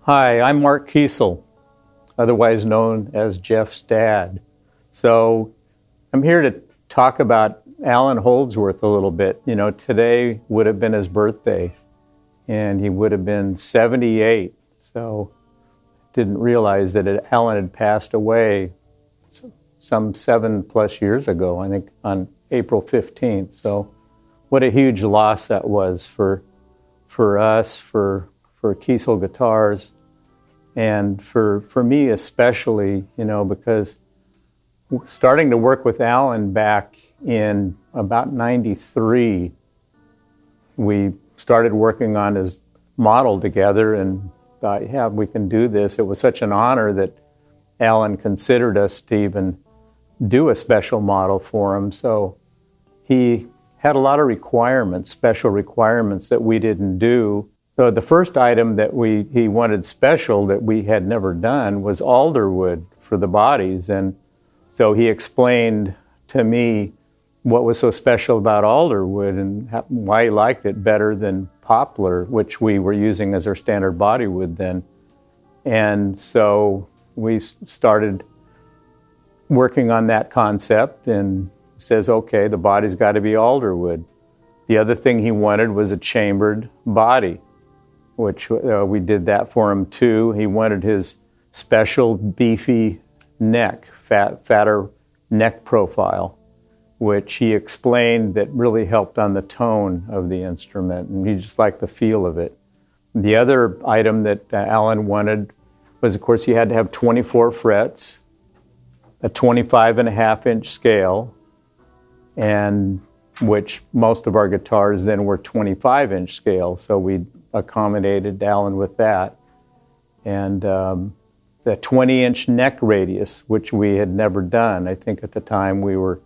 Hi, I'm Mark Kiesel, otherwise known as Jeff's dad. So I'm here to talk about Allan Holdsworth a little bit. You know, today would have been his birthday, and he would have been 78. So didn't realize that Allan had passed away some 7+ years ago, I think on April 15th. So what a huge loss that was for us, for Kiesel Guitars, and for me especially, you know, because starting to work with Allan back in about 93, we started working on his model together and thought, yeah, we can do this. It was such an honor that Allan considered us to even do a special model for him. So he had a lot of requirements, special requirements that we didn't do. So the first item that he wanted special that we had never done was alder wood for the bodies. And so he explained to me what was so special about alder wood and why he liked it better than poplar, which we were using as our standard body wood then. And so we started working on that concept, and says, okay, the body's got to be alder wood. The other thing he wanted was a chambered body, which we did that for him too. He wanted his special beefy neck, fatter neck profile, which he explained that really helped on the tone of the instrument, and he just liked the feel of it. The other item that Allan wanted was, of course, you had to have 24 frets, a 25.5-inch scale, and which most of our guitars then were 25-inch scale, so we accommodated Allan with that. And the 20-inch neck radius, which we had never done. I think at the time we were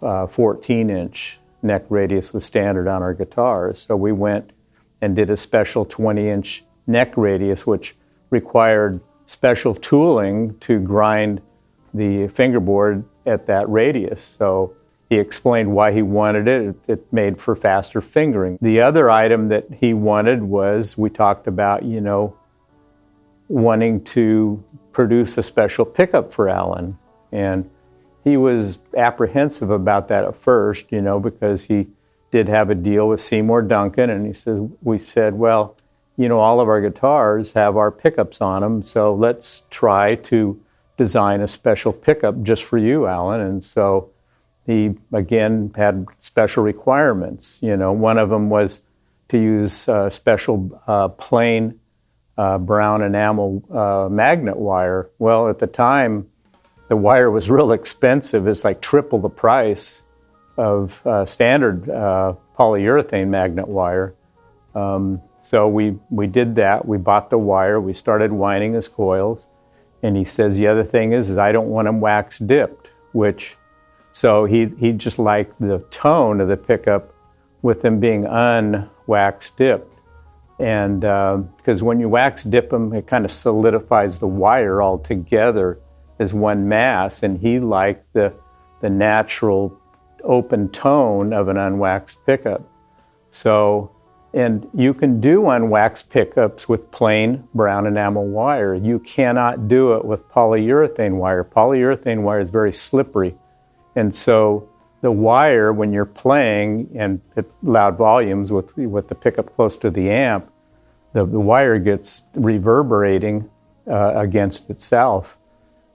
14-inch neck radius was standard on our guitars. So we went and did a special 20-inch neck radius, which required special tooling to grind the fingerboard at that radius. So he explained why he wanted it. It made for faster fingering. The other item that he wanted was, we talked about, you know, wanting to produce a special pickup for Allan. And he was apprehensive about that at first, you know, because he did have a deal with Seymour Duncan. And we said, well, you know, all of our guitars have our pickups on them, so let's try to design a special pickup just for you, Allan. And so he, again, had special requirements. You know, one of them was to use special plain brown enamel magnet wire. Well, at the time, the wire was real expensive. It's like triple the price of standard polyurethane magnet wire. So we did that. We bought the wire. We started winding his coils. And he says, the other thing is I don't want them wax dipped, so he just liked the tone of the pickup with them being un-wax dipped. And because when you wax dip them, it kind of solidifies the wire all together as one mass, and he liked the natural open tone of an unwaxed pickup. So, and you can do unwaxed pickups with plain brown enamel wire. You cannot do it with polyurethane wire. Polyurethane wire is very slippery. And so the wire, when you're playing and at loud volumes with the pickup close to the amp, the wire gets reverberating against itself.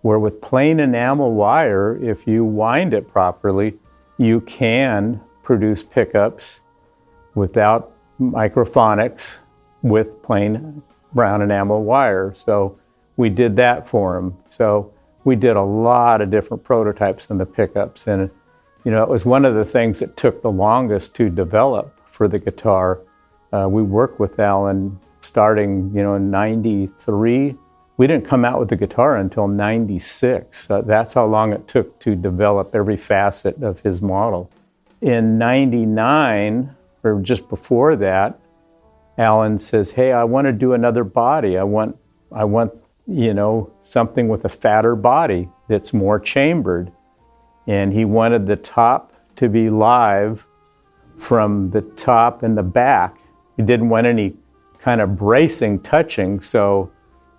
Where with plain enamel wire, if you wind it properly, you can produce pickups without microphonics with plain brown enamel wire. So we did that for him. So we did a lot of different prototypes in the pickups, and you know, it was one of the things that took the longest to develop for the guitar. We worked with Allan starting, you know, in 93. We didn't come out with the guitar until 96. That's how long it took to develop every facet of his model. In 99, or just before that, Allan says, hey, I want to do another body. I want, you know, something with a fatter body that's more chambered. And he wanted the top to be live from the top and the back. He didn't want any kind of bracing touching, so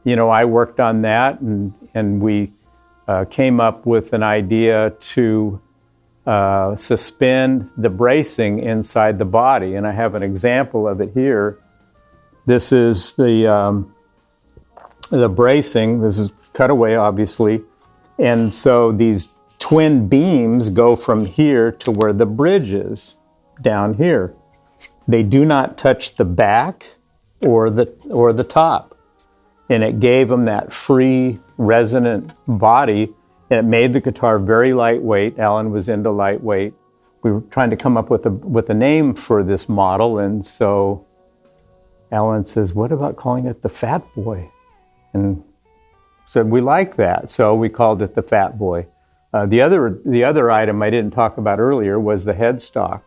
I worked on that, and we came up with an idea to suspend the bracing inside the body. And I have an example of it here. This is the bracing. This is cutaway, obviously. And so these twin beams go from here to where the bridge is, down here. They do not touch the back or the top. And it gave them that free resonant body, and it made the guitar very lightweight. Allan was into lightweight. We were trying to come up with a name for this model, and so Allan says, what about calling it the Fat Boy? And said, we like that, so we called it the Fat Boy. The other item I didn't talk about earlier was the headstock.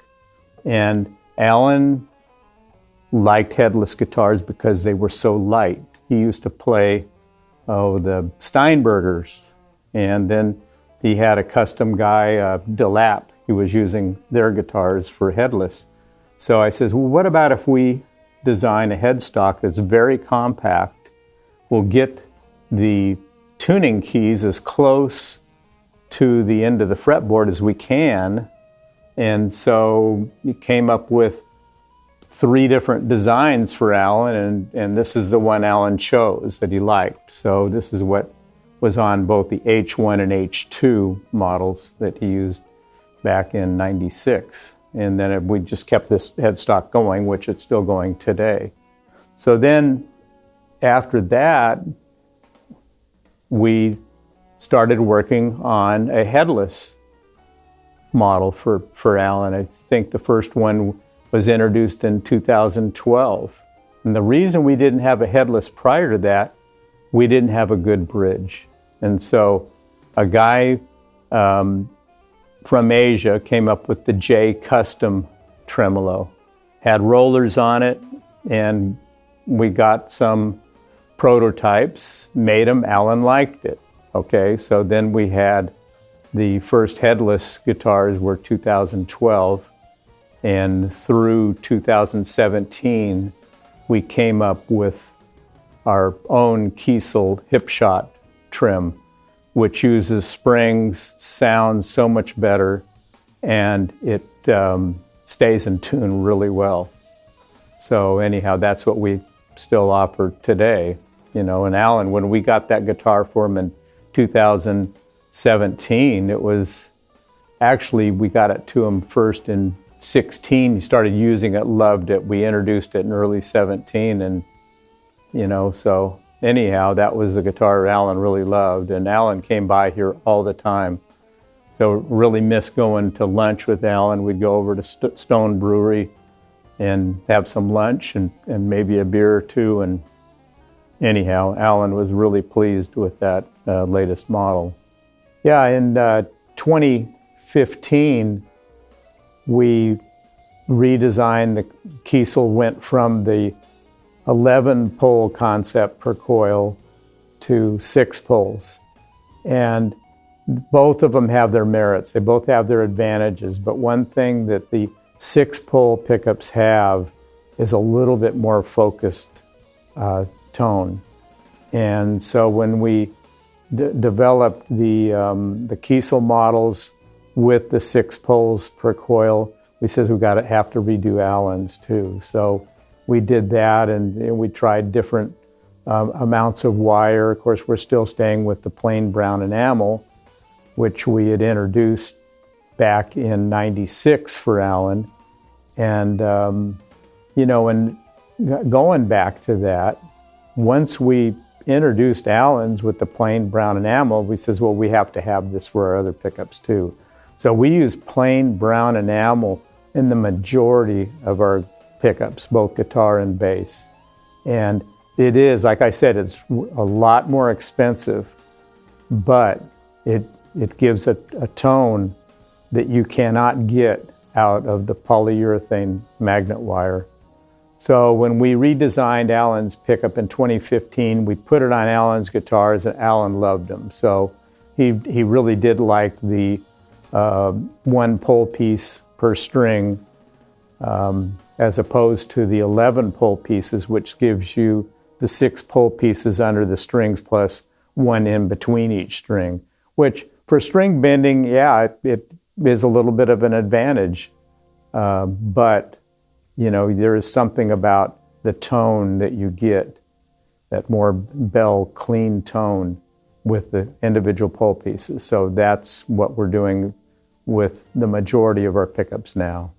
And Allan liked headless guitars because they were so light. He used to play the Steinbergers, and then he had a custom guy, DeLapp. He was using their guitars for headless. So I says, well, what about if we design a headstock that's very compact? We'll get the tuning keys as close to the end of the fretboard as we can. And so we came up with 3 different designs for Allan, and this is the one Allan chose that he liked. So this is what was on both the H1 and H2 models that he used back in '96. And then we just kept this headstock going, which it's still going today. So then after that, we started working on a headless model for Allan. I think the first one was introduced in 2012. And the reason we didn't have a headless prior to that, we didn't have a good bridge. And so a guy from Asia came up with the J Custom tremolo. Had rollers on it, and we got some prototypes, made them, Allan liked it. Okay, so then we had the first headless guitars were 2012, and through 2017, we came up with our own Kiesel hip shot trim, which uses springs, sounds so much better, and it stays in tune really well. So anyhow, that's what we still offer today. And Allan, when we got that guitar for him in 2017, it was actually, we got it to him first in 16. He started using it, loved it. We introduced it in early 17, and so anyhow, that was the guitar Allan really loved, and Allan came by here all the time. So really miss going to lunch with Allan. We'd go over to Stone Brewery and have some lunch and maybe a beer or two, and anyhow, Allan was really pleased with that latest model. Yeah, in 2015, we redesigned the Kiesel, went from the 11-pole concept per coil to 6 poles. And both of them have their merits. They both have their advantages. But one thing that the 6-pole pickups have is a little bit more focused tone. And so when we developed the Kiesel models with the 6 poles per coil, we said we have to redo Allan's too. So we did that, and we tried different amounts of wire. Of course, we're still staying with the plain brown enamel, which we had introduced back in '96 for Allan. And, and going back to that, once we introduced Allan's with the plain brown enamel, we says, well, we have to have this for our other pickups too. So we use plain brown enamel in the majority of our pickups, both guitar and bass. And it is, like I said, it's a lot more expensive, but it gives a tone that you cannot get out of the polyurethane magnet wire. So when we redesigned Allan's pickup in 2015, we put it on Allan's guitars, and Allan loved them. So he really did like the 1 pole piece per string, as opposed to the 11 pole pieces, which gives you the 6 pull pieces under the strings plus 1 in between each string, which for string bending, yeah, it is a little bit of an advantage. But, you know, there is something about the tone that you get, that more bell, clean tone with the individual pull pieces. So that's what we're doing with the majority of our pickups now.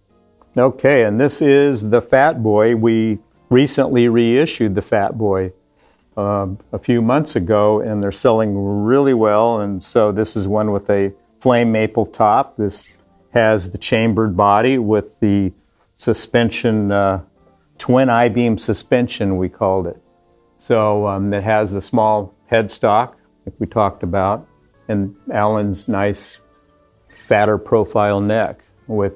Okay, and this is the Fat Boy. We recently reissued the Fat Boy a few months ago, and they're selling really well. And so this is one with a flame maple top. This has the chambered body with the suspension, twin I-beam suspension, we called it. So it has the small headstock, like we talked about, and Allan's nice fatter profile neck with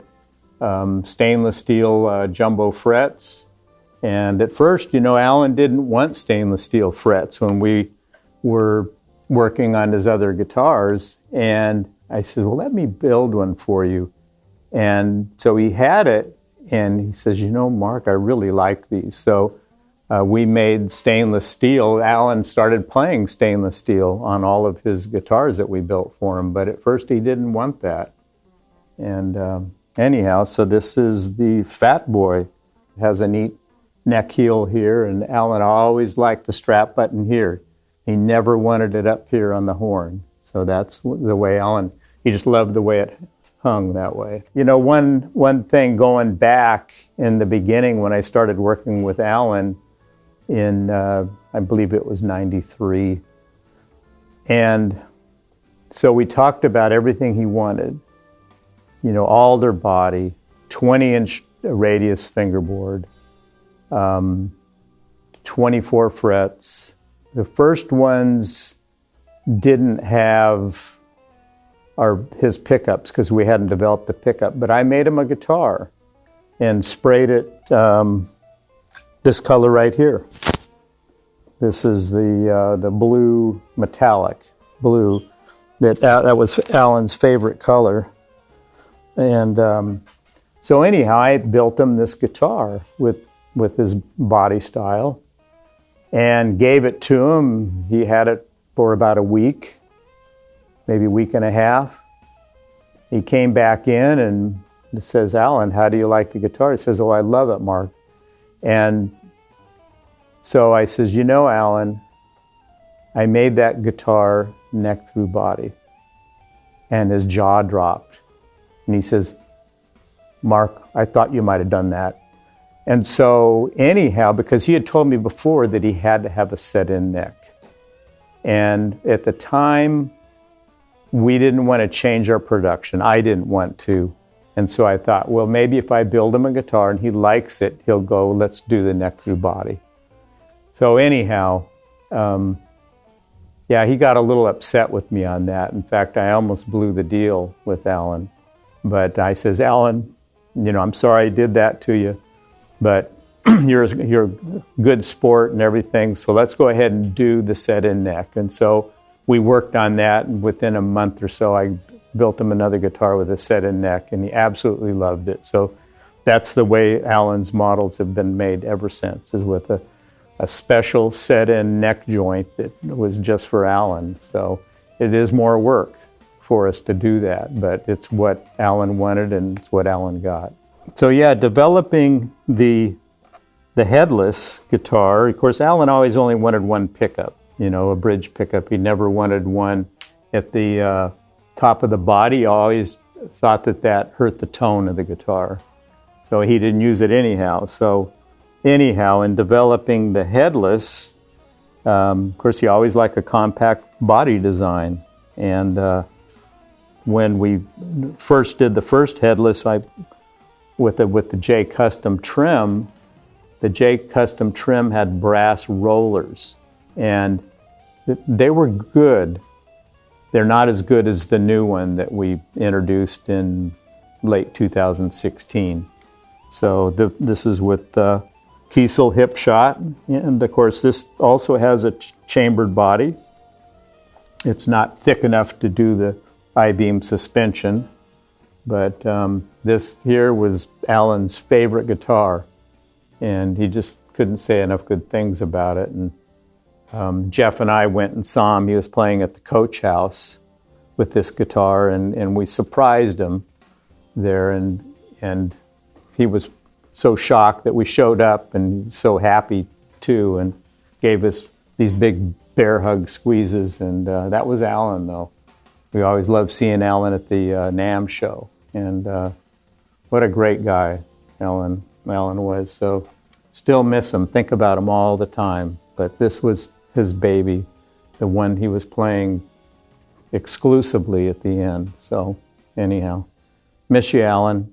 stainless steel jumbo frets. And at first, you know, Allan didn't want stainless steel frets when we were working on his other guitars. And I said, well, let me build one for you. And so he had it, and he says, you know, Mark, I really like these. So we made stainless steel. Allan started playing stainless steel on all of his guitars that we built for him, but at first he didn't want that. And anyhow, so this is the Fat Boy. It has a neat neck heel here, and Allan always liked the strap button here. He never wanted it up here on the horn. So that's the way Allan, he just loved the way it hung that way. You know, one thing going back in the beginning when I started working with Allan in, I believe it was 93. And so we talked about everything he wanted. You know, alder body, 20-inch radius fingerboard, 24 frets. The first ones didn't have his pickups because we hadn't developed the pickup, but I made him a guitar and sprayed it this color right here. This is the blue, metallic blue. That was Allan's favorite color. And so anyhow, I built him this guitar with his body style and gave it to him. He had it for about a week, maybe a week and a half. He came back in and says, Allan, how do you like the guitar? He says, oh, I love it, Mark. And so I says, you know, Allan, I made that guitar neck through body. And his jaw dropped. And he says, Mark, I thought you might have done that. And so anyhow, because he had told me before that he had to have a set-in neck. And at the time, we didn't want to change our production. I didn't want to. And so I thought, well, maybe if I build him a guitar and he likes it, he'll go, let's do the neck through body. So anyhow, yeah, he got a little upset with me on that. In fact, I almost blew the deal with Allan. But I says, Allan, you know, I'm sorry I did that to you, but you're a good sport and everything, so let's go ahead and do the set-in neck. And so we worked on that, and within a month or so, I built him another guitar with a set-in neck, and he absolutely loved it. So that's the way Allan's models have been made ever since, is with a special set-in neck joint that was just for Allan. So it is more work for us to do that, but it's what Allan wanted and it's what Allan got. So yeah, developing the Headless guitar, of course, Allan always only wanted one pickup, you know, a bridge pickup. He never wanted one at the top of the body. He always thought that hurt the tone of the guitar. So he didn't use it anyhow. So anyhow, in developing the Headless, of course, he always liked a compact body design. And when we first did the first Headless, with the J Custom trim, the J Custom trim had brass rollers, and they were good. They're not as good as the new one that we introduced in late 2016. So this is with Kiesel hip shot, and of course this also has a chambered body. It's not thick enough to do the I-beam suspension, but this here was Allan's favorite guitar, and he just couldn't say enough good things about it. And Jeff and I went and saw him. He was playing at the Coach House with this guitar, and we surprised him there, and he was so shocked that we showed up, and so happy too, and gave us these big bear hug squeezes. And that was Allan, though. We always loved seeing Allan at the NAMM show, and what a great guy Allan was. So still miss him, think about him all the time. But this was his baby, the one he was playing exclusively at the end. So anyhow, miss you, Allan.